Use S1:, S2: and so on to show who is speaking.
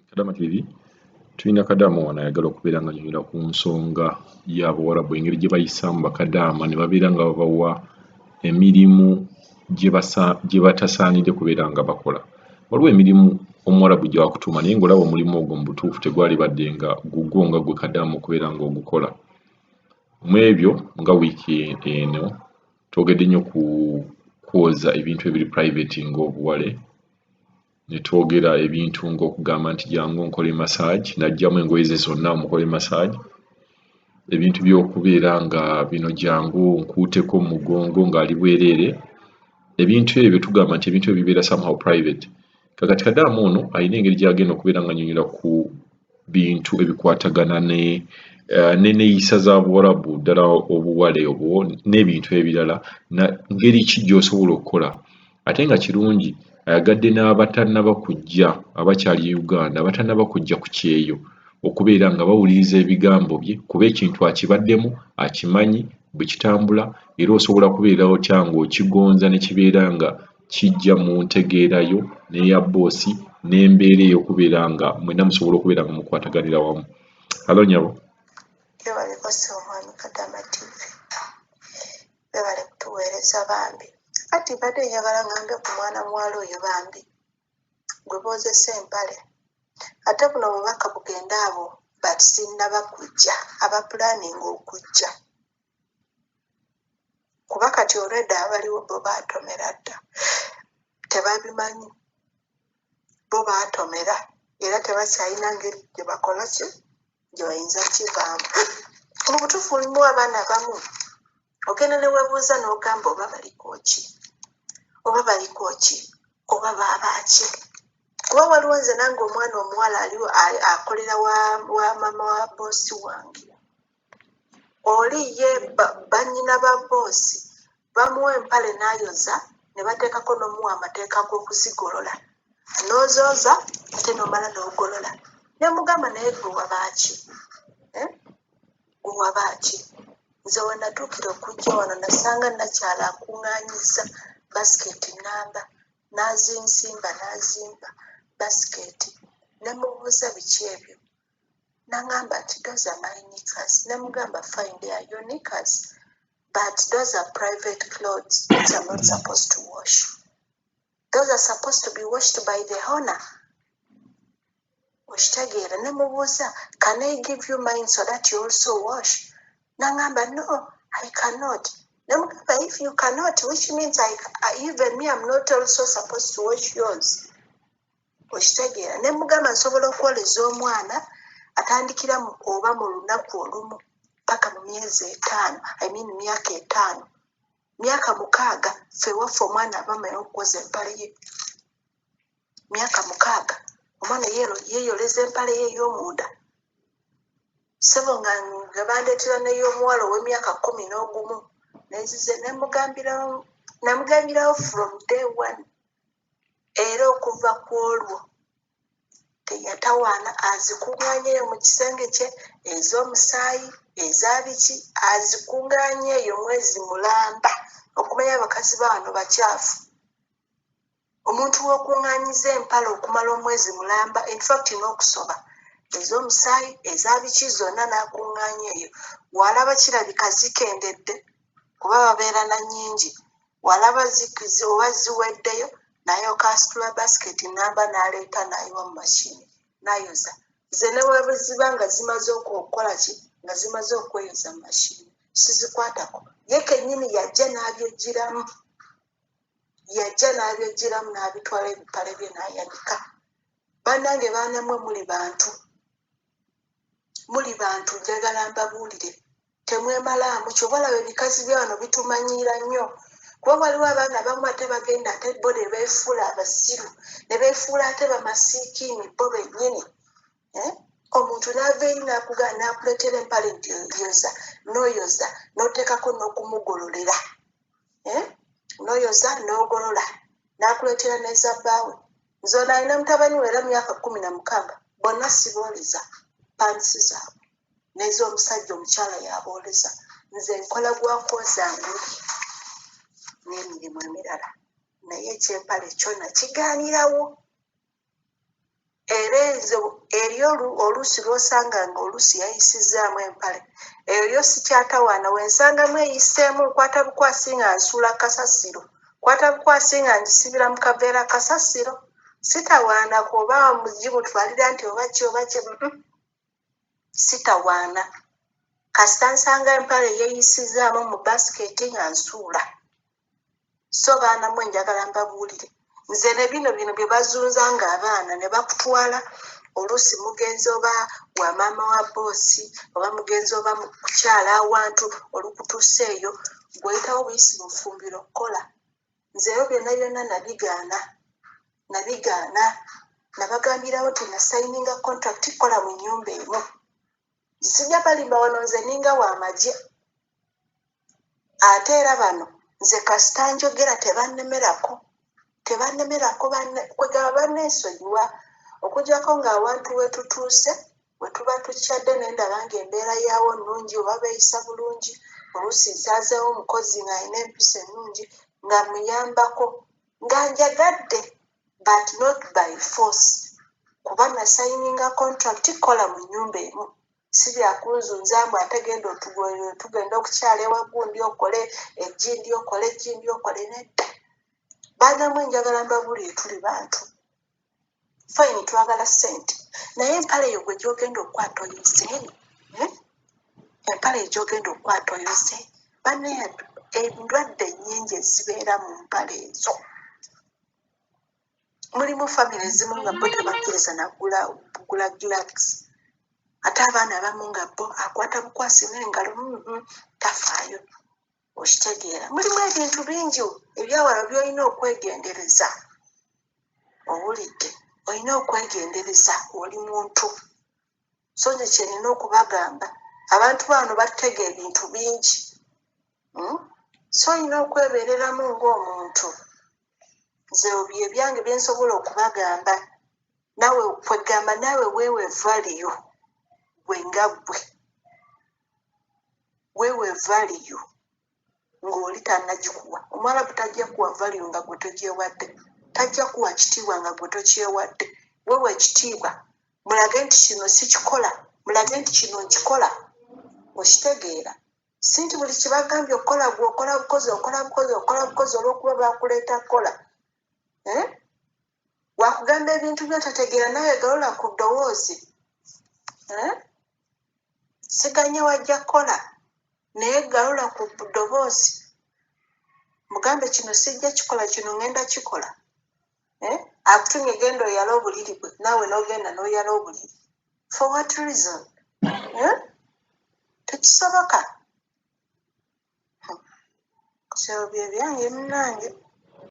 S1: Kadaama TV tulina Kadaama wano ayagala okubeera nga anyonyola ku nsonga y'Abawarabu engeri gye bayisaamu bakadaama ne babeera nga babawa emirimu gye batasaanidde kubeera nga bakola. Waliwo emirimu Omuwarabu gy'akutuuma naye ng'olaba omulimu ogwo mu butuufu tegwalibadde nga gugwo nga gwe Kadaama okubeera ng'ogukola. Mu ebyo nga wiiki eno twogedde nnyo ku kwoza ebintu ebiri private ng'obuwale. Ne twogera ebintu ng'okugamba nti jangu nkole massage n'aggyamu engoye ze zonna omukole massage. Ebintu by'okubeera nga bino jangu nkuuteko mu mugongo ng'ali bwereere. Ebintu ebyo tugamba nti ebintu ebyo bibeera somehow private. Kakati Kadaama ono alina engeri gy'agenda okubeera nga annyonnyola ku bintu ebikwatagana n'enneeyisa z'Abawarabu ddala obuwale obwo n'ebintu ebirala ngeri ki gy'osobola okukola. Ate nga kirungi ayagadde n'abatannaba kujja abakyali e Uganda abatannaba kujja ku kyeyo okubeera nga bawuliriza ebigambo bye kuba ekintu akibaddemu akimanyi bwe kitambula era osobola kubeera otya ng'okigonza ne kibeera nga kijja mu ntegeerayo n'eya bboosi n'embeera ey'okubeera nga mwenna musobola okubeera nga mukwataganira wamu. Halo nyabo.
S2: Yebaleko Omwami Kadaama TV. Bebale kutuweereza bambi. Kati badde njagala ngambe ku mwana muwala oyo bambi. Gwe boozesa empale. Ate buno bubaka bugenda abo but sinnaba kujja abapulaninga okujja. Kuba kati olwedda abaliwo bo baatomera dda. Tebabimanyi. Bo baatomera era tebakyalina ngeri gye bakola ki gye bayinza kivaamu. Mu butuufu mulimu abaana bamu ogenda ne weebuuza n'ogamba oba baliko ki oba baabaki. Kuba waliwo nze nange omwana omuwala aliwo akolera wa mama wa boosi wange. Oli ye bannyina ba boosi bamuwa empale n'ayoza ne bateekako n'omuwa amateeka g'okuzigolola. N'ozooza ate n'omala n'ogolola. Ne mugamba naye gwe wabaaki? Gwe wabaaki? Nze we natuukira okujja wano nasanga nakyala akuŋŋaanyiza basiketi namba n'azimba basiketi. Ne mubuuza biki ebyo? N'aŋŋamba nti those are my knickers. Ne mugamba fine, they are your knickers, but those are private clothes. Those are not supposed to wash. Those are supposed to be washed by the owner. Okitegeera. Ne mubuuza, can I give you mine so that you also wash? N'aŋŋamba no, I cannot. Ne mugamba if you cannot, which means even me I'm not also supposed to wash yours. Okitegeera. Ne mugamba nsobola okwoleza omwana atandikira oba mu lunaku olumu paka mu myezi 5, myaka 5, myaka 6 ffe waffe omwana abamanyi okwoza empale ye. Myaka 6 omwana yeeyoleza empale ye ey'omunda. Ssebo nga bandeetera n'ey'omuwala ow'emyaka 11 nezize namugambirawo from day one. Era okuva ku olwo teyatawaana, azikuŋŋaanyeeyo mu kisenge kye, ez'omusaayi ezabiki azikuŋŋaanyeeyo mwezi mulamba. Okumanya abakazi bano bakyafu. Omuntu w'okuŋŋaanyiza empale okumala omwezi mulamba, in fact n'okusoba ez'omusaayi ezabiki zonna n'akuŋŋaanyeeyo. Walaba kirabika zikendedde kuba babeera na nnyingi. Walaba oba ziweddeyo nayo kasitula basiketi namba n'aleeta n'ayiwa mu mashini n'ayoza. Ze ne bwe ziba nga zimaze okukola ki nga zimaze okweyoza mu mashini sizikwatako. Ye kennyini yajja n'abyejjiramu n'abitwala ebipale bye n'ayanika. Bannange baanamwe muli bantu njagala mbabuulire temwemalaamu. Kyobalaba ebikazi bya wano bitumanyiira nnyo. Kuba waliwo abaana abamu ate bagenda ate bo ne beefuula abasiru ne beefuula ate bamasiikiini bo bennyini. Omuntu n'ava eri n'akuleetera empale nti yoza n'oyoza n'oteekako n'okumugololera. N'oyoza n'ogolola n'akuleetera n'ezabbaawe. Nze ono alina mutabani we era myaka 16 bonna sibooleza pansi zaabwe n'ez'omusajja omukyala yabooleza. Nze nkola gwa kwoza nguli n'emirimu emirala naye ekyempale kyo nakigaanirawo. era ezo eriyo oluusi lw'osanga ng'oluusi yayisizaamu empale eyo yo sikyatawaana wensangamu eyiseemu nkwata bukwasi nga nsuula kasasiro nkwata bukwasi nga ngisibira mu kaveera kasasiro sitawaana kuba mugimutwalira nti oba ki sitawaana kasita nsanga empale yeeyisizaamu mu basiketi nga nsuula so baana mmwe njagala mbabuulire nze ne bino bye bazunza ng'abaana ne bakutwala oluusi mugenzi oba wa maama wa boosi oba mugenzi oba kukyala awantu olukutuusa eyo gweyitawo buyisi mu ffumbiro kola nzeyo byonna nabigaana nabagambirawo nti nasayininga contract kola mu nnyumba emu sijja balimba wano nze ninga w'amagye ate era bano nze kasita njogera tebannemerako kwegaba banneesonyiwa okuggyako ng'awantu we tutuuse we tuba tukyadde naye ndaba ng'embeera yaawo nnungi oba beeyisa bulungi oluusi nsaazeewo omukozi ng'alina empisa ennungi nga muyambako nga njagadde but not by force kuba nasayininga contract kola mu nnyumba emu si byakunzunzambu ate genda tugenda okukyala ewa gundi okole egindi okole nedda baanamwe njagala mbabuulire tuli bantu fayini twagala ssente naye empale eyo gwe gyogenda okukwata oyozeeni empale egyogenda okukwata oyoze banne endwadde nnyingi ezibeera mu mpale ezo mulimu famire ezimu nga bo tebakkiriza nagula gloves ate abaana abamu nga bo akwata bukwasi n'engalo tafaayo okitegeera mulimu ebintu bingi ebyawala byolina okwegendereza owulidde olina okwegendereza oli muntu so nze kyenina okubagamba abantu bano batega ebintu bingi so olina okwebeereramu ng'omuntu nze bye byange byensobola okubagamba naawe kwegamba naawe weewe valiyo gwe nga ggwe weewe valiyo ng'oli tannagikuwa omwalabu tajja kuwa valiyo nga gwe togyewadde tajja kuwa kitiibwa nga gwe tokyewadde weewe ekitiibwa mulage nti kino sikikola mulage nti kino nkikola okitegeera si nti buli kibagambye okukola gwe okola bukozi olw'okuba bakuleeta kukola wakugamba ebintu byotategeera nawe galola ku ddowoozi siganya wajja kukola naye galola ku ddoboozi mugambe kino sijja kikola kino ngenda kikola akutumye genda oyala obuliri bwe naawe n'ogenda n'oyala obuliri for what reason tekisoboka kusebo bye byange munange